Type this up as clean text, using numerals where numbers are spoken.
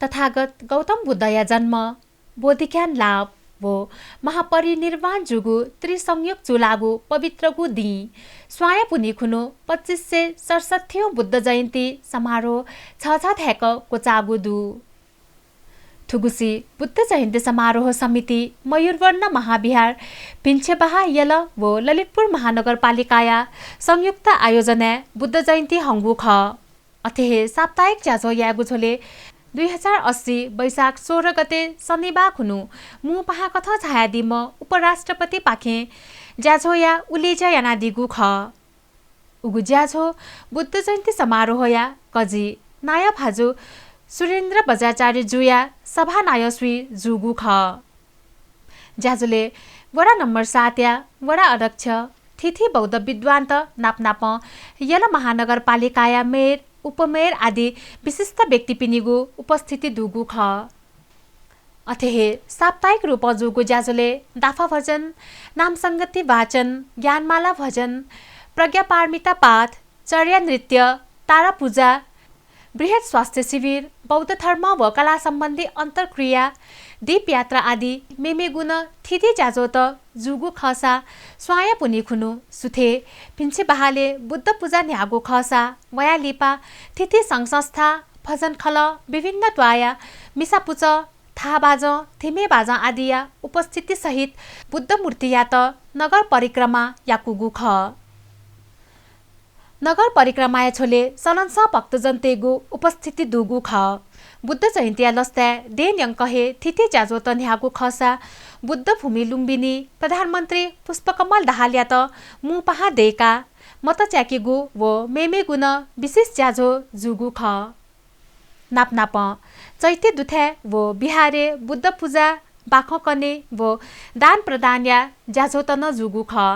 तथागत गौतम बुद्धया जन्म बोधिज्ञान लाभ वो महापरिनिर्वाण जुगु त्रिसंयोग चुलागु पवित्रगु दी स्वाया पुनि खुनु 2567 बुद्ध जयन्ती समारोह छ थ्याक कोचागु दु थुगुसी बुद्ध जयन्ती समारोह समिति मयूरवर्ण महाविहार पिन्छेबाहा यल वो ललितपुर महानगरपालिकाया संयुक्त आयोजना बुद्ध जयन्ती हंगु ख अथेहे साप्ताहिक ज्याझो यागु छोले 2080 वैशाख 16 गते शनिबार खुनु मु पहा कथ छायादिम उपराष्ट्रपति पाखे ज्याझो या उलेजा यानादिगु ख उगु ज्याझो बुद्ध जयन्ती समारोह या कजी नाय भाजु सुरेन्द्र बजाचार्य जुया सभा नायश्री जुगु ख ज्याझोले वडा नम्बर 7 या वडा अध्यक्ष थिथि बौद्ध विद्वान नापनाप यल महानगरपालिकाया मेयर उपमेयर आदि विशिष्ट व्यक्ति पिनिगु उपस्थिति दुगु ख अथेहे साप्ताहिक रूप जुगु ज्याझोले दाफा भजन नाम संगति वाचन ज्ञानमाला भजन प्रज्ञापारमिता पाठ चर्या नृत्य तारा पूजा बृहत स्वास्थ्य शिविर बौद्ध धर्म व कला सम्बन्धी अन्तर्क्रिया दीप यात्रा आदि मेमे गुण थिति ज्याझो त जुगु खसा स्वाया पुनि खुनु सुथे पिन्छे बहाले बुद्ध पूजा न्यागु खसा वया लिपा थिति संघ संस्था भजन खल विभिन्न द्वाया मिसापुच थाबाज थिमे बाजा आदिया उपस्थिति सहित बुद्ध मूर्ति या त नगर परिक्रमा याकुगु ख नगर परिक्रमाया छोले सलन्स भक्तजन तेगु उपस्थिति दुगु ख बुद्ध जयन्ती लस्ता देन यङ्कहे थिति ज्याझो त न्यागु खसा बुद्ध भूमि लुम्बिनी प्रधानमन्त्री पुष्पकमल दाहाल त मु पहा देका मत च्याकेगु वो मेमे गुण विशेष ज्याझो जुगु ख नापनाप चैत्य दुथे वो बिहारे बुद्ध पूजा बाख कने वो दान प्रदान या ज्याझो त न जुगु ख